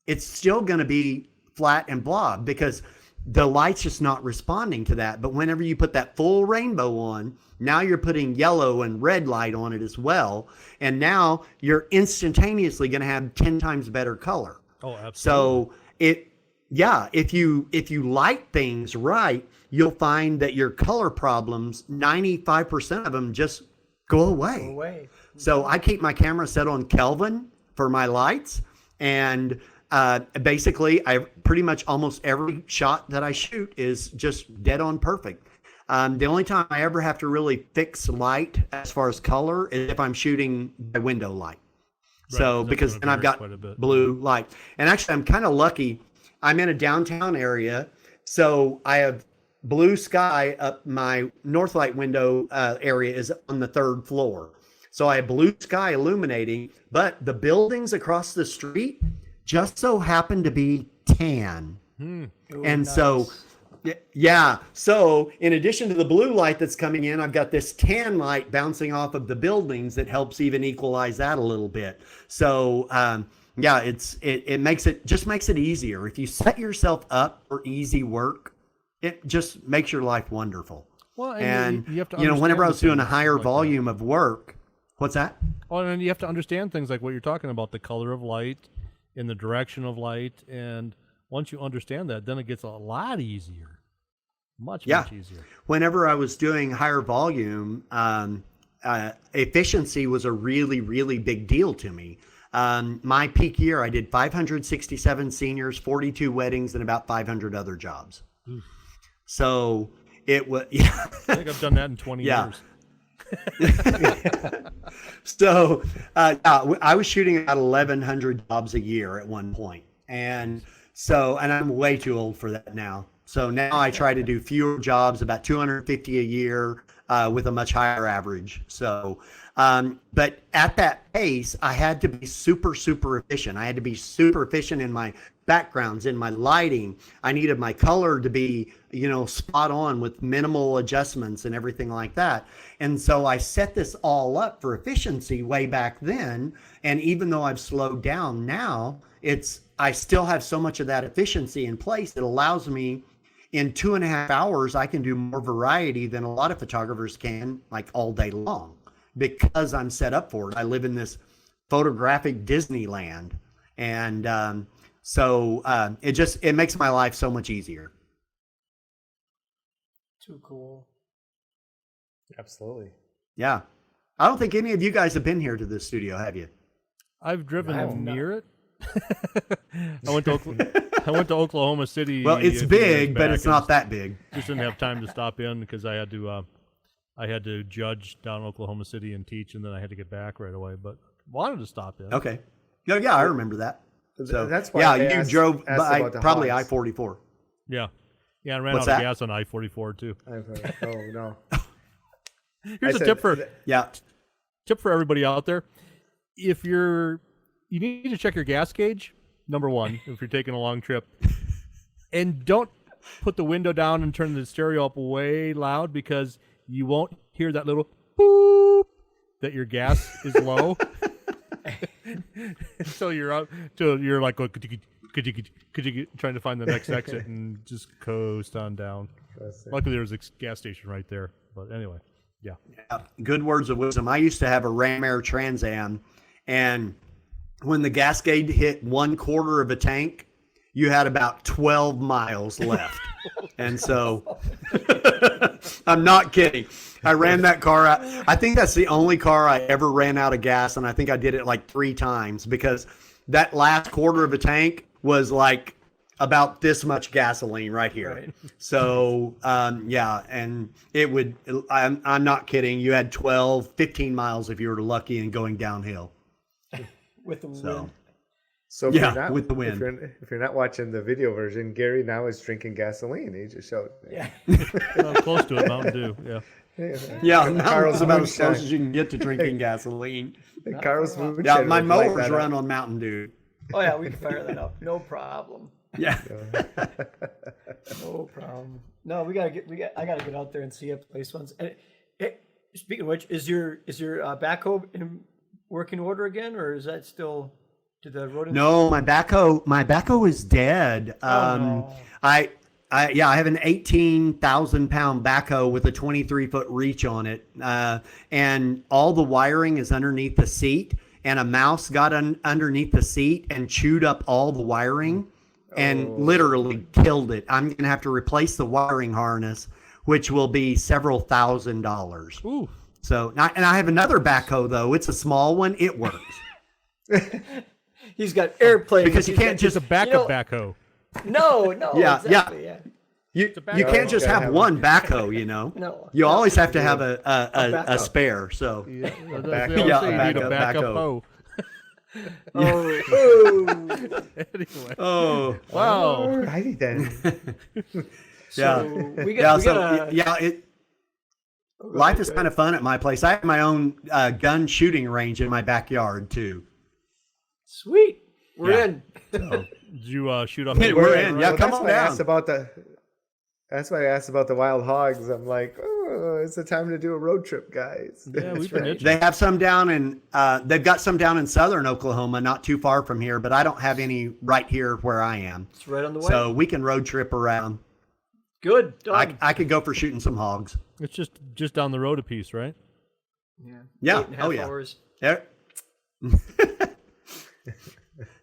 it's still going to be flat and blah because the light's just not responding to that. But whenever you put that full rainbow on, now you're putting yellow and red light on it as well. And now you're instantaneously going to have 10 times better color. Oh, absolutely. So if you light things right, you'll find that your color problems, 95% of them just go away. Away. So I keep my camera set on Kelvin for my lights. And basically, I pretty much almost every shot that I shoot is just dead on perfect. The only time I ever have to really fix light as far as color is if I'm shooting by window light. Right, So because then I've got blue light. And actually, I'm kind of lucky. I'm in a downtown area, so I have blue sky up my north light window area is on the 3rd floor. So I have blue sky illuminating, but the buildings across the street just so happen to be tan. Ooh, And nice. so, yeah. So in addition to the blue light that's coming in, I've got this tan light bouncing off of the buildings that helps even equalize that a little bit. So, yeah, it makes it easier. If you set yourself up for easy work, it just makes your life wonderful. Well, And you have to whenever I understand was doing a things higher like that. volume of work, what's that? Oh, and you have to understand things like what you're talking about, the color of light and the direction of light. And once you understand that, then it gets a lot easier. Much easier. Whenever I was doing higher volume, efficiency was a really, really big deal to me. My peak year, I did 567 seniors, 42 weddings, and about 500 other jobs. So it was, I think I've done that in 20 years. So I was shooting about 1,100 jobs a year at one point. And I'm way too old for that now. So now I try to do fewer jobs, about 250 a year, with a much higher average. So, but at that pace, I had to be super, super efficient. I had to be super efficient in my backgrounds, in my lighting. I needed my color to be, spot on with minimal adjustments and everything like that. And so I set this all up for efficiency way back then. And even though I've slowed down now, I still have so much of that efficiency in place that allows me in 2.5 hours, I can do more variety than a lot of photographers can, like all day long, because I'm set up for it. I live in this photographic Disneyland. And so it makes my life so much easier. Too cool. Absolutely. Yeah. I don't think any of you guys have been here to this studio, have you? I've driven I have near it. I went to Oklahoma City. Well, it's a few big, years but back it's and not that big. Just didn't have time to stop in because I had to judge down in Oklahoma City and teach, and then I had to get back right away. But wanted to stop in. Okay. Yeah, I remember that. So That's why I you asked drove by about the probably hogs. I-44. Yeah, I ran What's out of that? gas on I-44 too. Oh no. Here's a tip for Yeah. everybody out there: if you need to check your gas gauge. Number one, if you're taking a long trip, and don't put the window down and turn the stereo up way loud because you won't hear that little boop that your gas is low. So you're out, so you're like going, trying to find the next exit and just coast on down. Luckily, there's a gas station right there. But anyway, yeah. Good words of wisdom. I used to have a Ram Air Trans Am, and when the gas gauge hit 1/4 of a tank, you had about 12 miles left. And so I'm not kidding. I ran that car out. I think that's the only car I ever ran out of gas. And I think I did it like 3 times because that last 1/4 of a tank was like about this much gasoline right here. Right. So, yeah. And I'm not kidding. You had 12, 15 miles if you were lucky and going downhill. With the So, wind. So if Yeah, you're not, with the wind. If you're not watching the video version, Gary now is drinking gasoline. He just showed. Yeah. Well, close to it, Mountain Dew. Yeah. Yeah, Carl's Carl's about as moonshine. close as you can get to drinking gasoline. Carl's moonshine Yeah, my would light mowers that run up. on Mountain Dew. Oh yeah, we can fire that up. No problem. Yeah. No problem. No, I gotta get out there and see a place once. And speaking of which, is your backhoe in working order again, or is that still to the road? No, my backhoe is dead. no. I have an 18,000 pound backhoe with a 23-foot reach on it. And all the wiring is underneath the seat, and a mouse got underneath the seat and chewed up all the wiring and literally killed it. I'm going to have to replace the wiring harness, which will be several $1,000s. Ooh. So, and I have another backhoe though. It's a small one. It works. He's got airplanes. Because you He's can't got just Just a backup backhoe. No, Yeah, exactly, yeah. You backhoe. can't just Gotta have have one backhoe, you know. No. You always have to have a backup. spare. So They always backup. say you Yeah, need a backup backhoe. hoe. Oh, Anyway. oh Wow. Alrighty then. so yeah. we Yeah, got, so life is kind of fun at my place. I have my own gun shooting range in my backyard too. sweet. We're Yeah. in. Did you shoot off? We're in. Yeah, come that's on why I down. asked about the. That's why I asked about the wild hogs. I'm like, oh, it's the time to do a road trip, guys. Yeah, we've been itching. They have some down in they've got some down in southern Oklahoma, not too far from here, but I don't have any right here where I am. It's right on the way. So we can road trip around. Good. Done. I could go for shooting some hogs. It's just down the road a piece, right? Yeah. 8.5 Oh yeah. hours. There.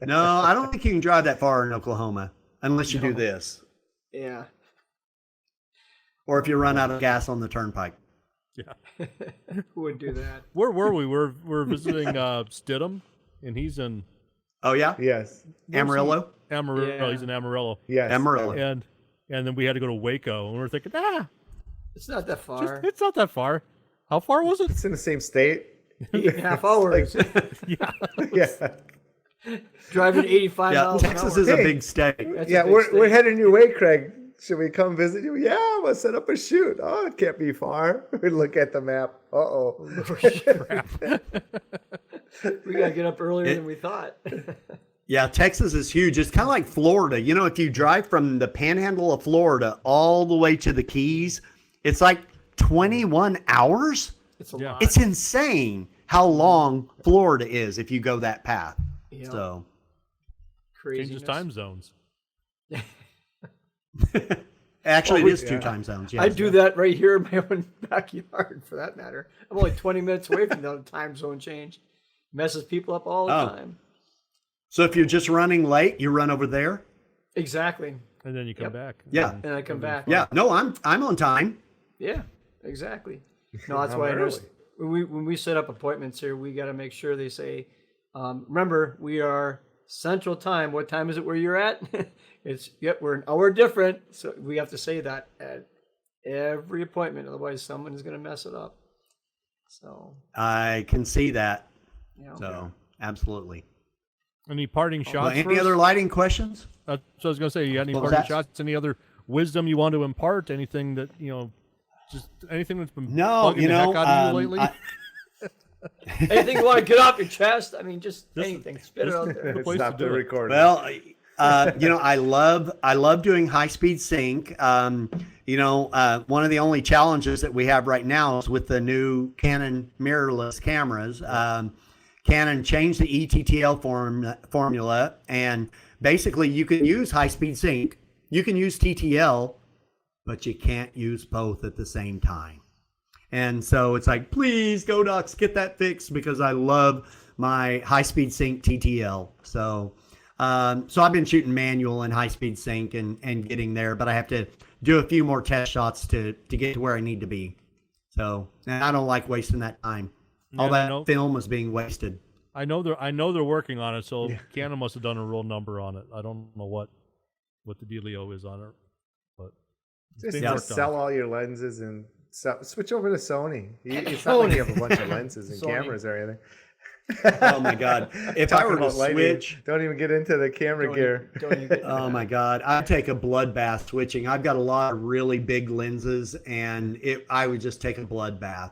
No, I don't think you can drive that far in Oklahoma unless you do this, Yeah. or if you run out of gas on the turnpike. Yeah. Who would do that? Where were we? We're visiting Stidham, and he's in Oh yeah, Yes. Amarillo. Amarillo. Yeah. He's in Amarillo, Yes. Amarillo. and then we had to go to Waco, and we were thinking, It's not that far. it's not that far. How far was it? It's in the same state. 8.5 hours. Yeah. Yeah. Driving 85 Yeah, miles Texas an is hour. a big state. That's a Yeah, big we're state. heading your way, Craig. Should we come visit you? Yeah, we'll set up a shoot. Oh, it can't be far. We look at the map. Uh-oh. We got to get up earlier than we thought. Yeah, Texas is huge. It's kind of like Florida. You know, if you drive from the panhandle of Florida all the way to the Keys, it's like 21 hours. It's a Yeah. lot. It's insane how long Florida is if you go that path. Yeah. So, Craziness. Changes time zones. actually, Oh, it is yeah. 2 time zones. Yes. I do that right here in my own backyard, for that matter. I'm only 20 minutes away from the time zone change. Messes people up all the Oh. time. So if you're just running late, you run over there. Exactly. And then you come Yep. back. Yeah. And I come back. Yeah. No, I'm on time. Yeah, exactly. No, that's I'm why I early. noticed when we set up appointments here, we got to make sure they say, remember, we are Central Time. What time is it where you're at? We're an hour different, so we have to say that at every appointment. Otherwise, someone is going to mess it up. So, I can see that. you know, So absolutely. Any parting Well, shots? any first? other lighting questions? So I was going to say, you got any What was parting that? shots? Any other wisdom you want to impart? Anything that just anything that's been No, bugging you the know, heck out of you lately? anything you want to get off your chest? I mean, just anything. Spit it out there. It's place to not the do it. recording. Well, I love doing high speed sync. One of the only challenges that we have right now is with the new Canon mirrorless cameras. Canon changed the ETTL formula, and basically you can use high speed sync, you can use TTL, but you can't use both at the same time. And so it's like, please, Godox, get that fixed, because I love my high speed sync TTL. So I've been shooting manual and high speed sync and getting there, but I have to do a few more test shots to get to where I need to be. So, and I don't like wasting that time. All Yeah, I that know. film is being wasted. I know they're working on it. So Canon must have done a real number on it. I don't know what the dealio is on it, but it's Just being to worked sell on. all your lenses and switch over to Sony. It's not like you have a bunch of lenses and Sony. cameras or anything. Oh my God. If I Talking were to about lighting, switch, don't even get into the camera gear. Don't even get oh my God, I'd take a bloodbath switching. I've got a lot of really big lenses, and I would just take a bloodbath,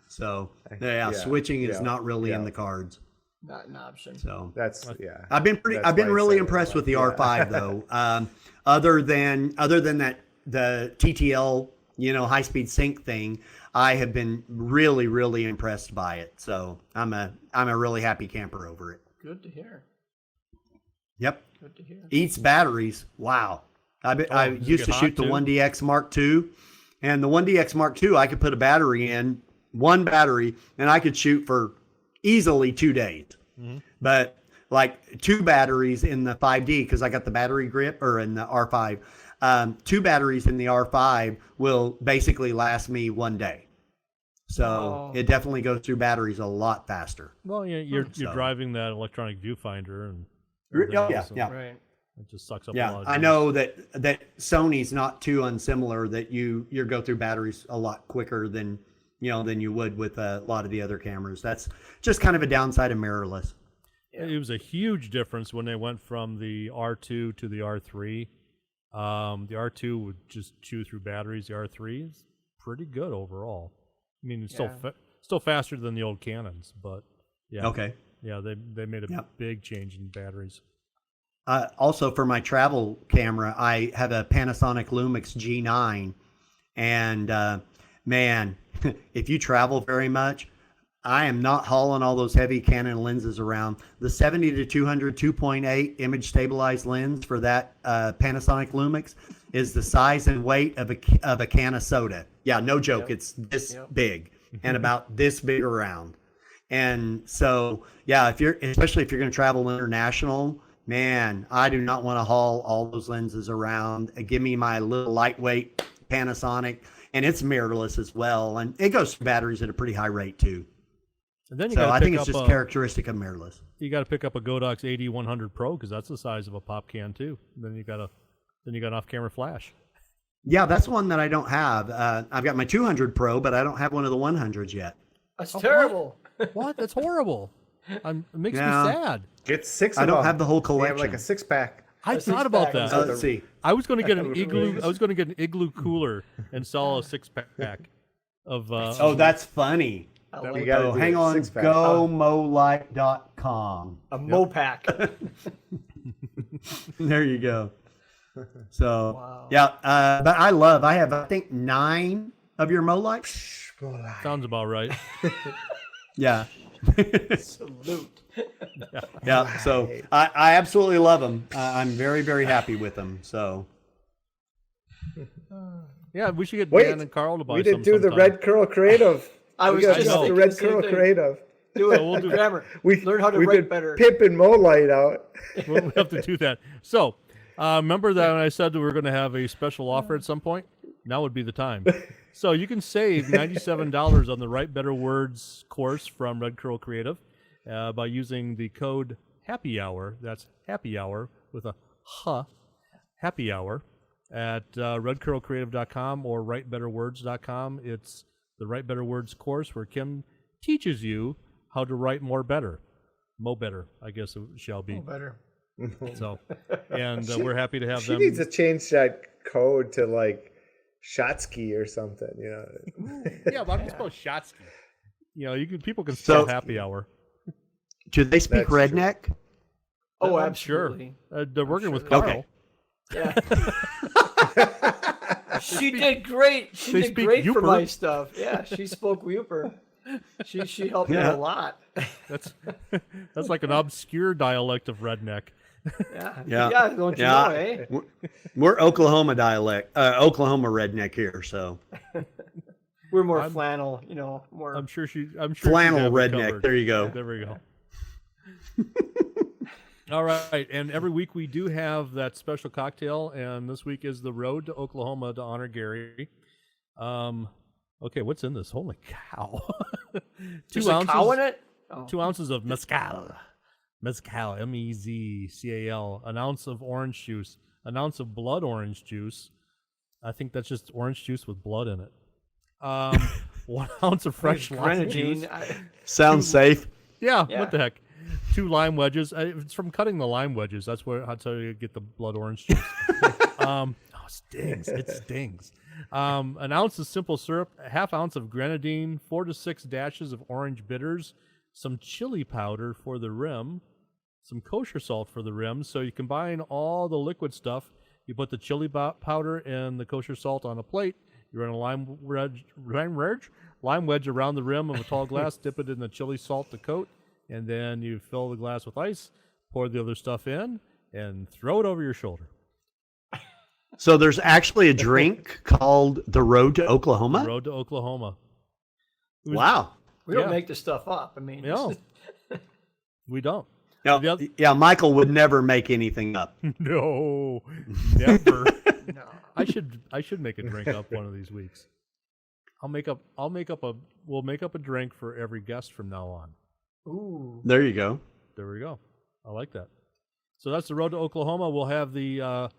So Yeah, switching is yeah, not really in yeah. the cards. not an option. So That's yeah. I've been That's why I really said it, impressed with the yeah. R5 though. Other than that, the TTL, high speed sync thing, I have been really, really impressed by it. So I'm a really happy camper over it. Good to hear. Yep. Good to hear. Eats batteries. Wow. I does it used to get shoot the hot, too? 1DX Mark II, and the 1DX Mark II, I could put a battery in, one battery, and I could shoot for easily 2 days. Mm-hmm. But like 2 batteries in the 5D, because I got the battery grip, or in the R5, 2 batteries in the R5 will basically last me 1 day. So it definitely goes through batteries a lot faster. Well, you're driving that electronic viewfinder and Yeah. Right. it just sucks up a Yeah, lot of I juice. know that Sony's not too unsimilar. That you go through batteries a lot quicker than you would with a lot of the other cameras. That's just kind of a downside of mirrorless. It was a huge difference when they went from the R2 to the R3. The R2 would just chew through batteries. The R3 is pretty good overall. I mean, it's still faster than the old Canons, but yeah. Okay. Yeah, they made a big change in batteries. Also, for my travel camera, I have a Panasonic Lumix G9, and man, if you travel very much, I am not hauling all those heavy Canon lenses around. The 70 to 200 2.8 image stabilized lens for that Panasonic Lumix is the size and weight of a can of soda. Yeah, no joke. It's this big and about this big around. And so, yeah, especially if you're going to travel international, man, I do not want to haul all those lenses around. Give me my little lightweight Panasonic, and it's mirrorless as well, and it goes through batteries at a pretty high rate too. And then I think it's just characteristic of mirrorless. You got to pick up a Godox AD100 Pro because that's the size of a pop can too. And then you got an off-camera flash. Yeah, that's one that I don't have. I've got my 200 Pro, but I don't have one of the 100s yet. That's terrible. What? That's horrible. It makes me sad. Get 6 of I don't them. have the whole They have collection. like a 6-pack. I thought about that. Let's see. I was going to get an igloo. I was going to get an igloo cooler and sell a 6-pack of. Oh, that's funny. You gotta do Hang a on. 6-pack. GoMolight.com. A Mopac. There you go. So, yeah, but I have, I think, 9 of your Molite. Sounds about right. Yeah. Salute. Yeah. So I absolutely love them. I'm very, very happy with them. So. Yeah, we should get Wait, Dan and Carl to buy We some didn't do the sometime. Red Curl Creative. I We was gotta just do the thinking Red the same Curl thing. Creative. Do it. We'll do Grammar. We Learn how to we've write been better. pimping Molite out. We'll have to do that. So, remember that when I said that we were going to have a special offer at some point? Now would be the time. So you can save $97 on the Write Better Words course from Red Curl Creative by using the code Happy Hour. That's Happy Hour with a Happy Hour at redcurlcreative.com or writebetterwords.com. It's the Write Better Words course where Kim teaches you how to write more better. Mo better, I guess it shall be. Better. So, and we're happy to have She them. needs to change that code to like Shotsky or something, you know. Yeah, but I'm just spell Shotsky. People can spell Happy Hour. Do they speak That's true. redneck? Oh, I'm sure. absolutely. They're working with sure. Carl. Okay. Yeah. She did great. She They did speak great for Yooper. my stuff. Yeah, she spoke Yooper. She helped me a lot. That's like an obscure dialect of redneck. Yeah, don't you know, eh? We're Oklahoma Oklahoma redneck here, so We're more flannel, more. I'm sure she'd flannel have it redneck. covered. There you go. There we go. All right, and every week we do have that special cocktail, and this week is the Road to Oklahoma to honor Gary. Okay, what's in this? Holy cow! There's a cow in it? Oh. 2 ounces of mezcal. Mezcal, M-E-Z-C-A-L. An ounce of orange juice. An ounce of blood orange juice. I think that's just orange juice with blood in it. 1 ounce of fresh lime juice. Grenadine. Sounds safe. Yeah, Yeah. what the heck? 2 lime wedges. It's from cutting the lime wedges. That's how you get the blood orange juice. It stings. It stings. An ounce of simple syrup, a half ounce of grenadine, 4 to 6 dashes of orange bitters, some chili powder for the rim, some kosher salt for the rim. So you combine all the liquid stuff. You put the chili powder and the kosher salt on a plate. You run a lime wedge around the rim of a tall glass, dip it in the chili salt to coat, and then you fill the glass with ice, pour the other stuff in, and throw it over your shoulder. So there's actually a drink called the Road to Oklahoma? Road to Oklahoma. Wow. We don't Yeah. make this stuff up. I mean, No, we don't. No, The other- yeah, Michael would never make anything up. No, never. no. I should make a drink up one of these weeks. We'll make up a drink for every guest from now on. Ooh. There you go. There we go. I like that. So that's the road to Oklahoma. We'll have the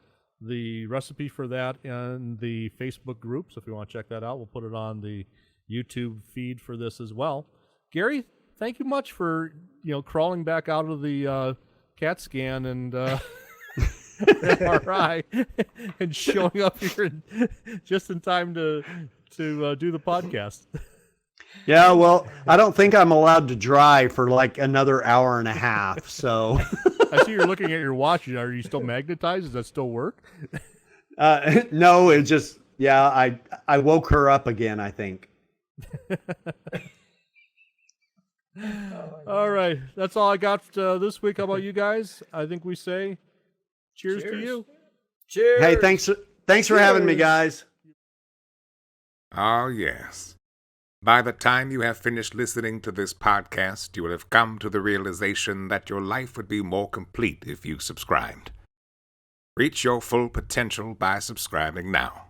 recipe for that in the Facebook group. So if you want to check that out, we'll put it on the YouTube feed for this as well. Gary, thank you much for crawling back out of the CAT scan and MRI and showing up here just in time to do the podcast. Yeah, well, I don't think I'm allowed to drive for like another hour and a half. So I see you're looking at your watch. Are you still magnetized? Does that still work? No, it just I woke her up again, I think. All right, that's all I got this week. How about you guys? I think we say cheers to you. Cheers. Hey, thanks for having me, guys. Oh, yes. By the time you have finished listening to this podcast, you will have come to the realization that your life would be more complete if you subscribed. Reach your full potential by subscribing now.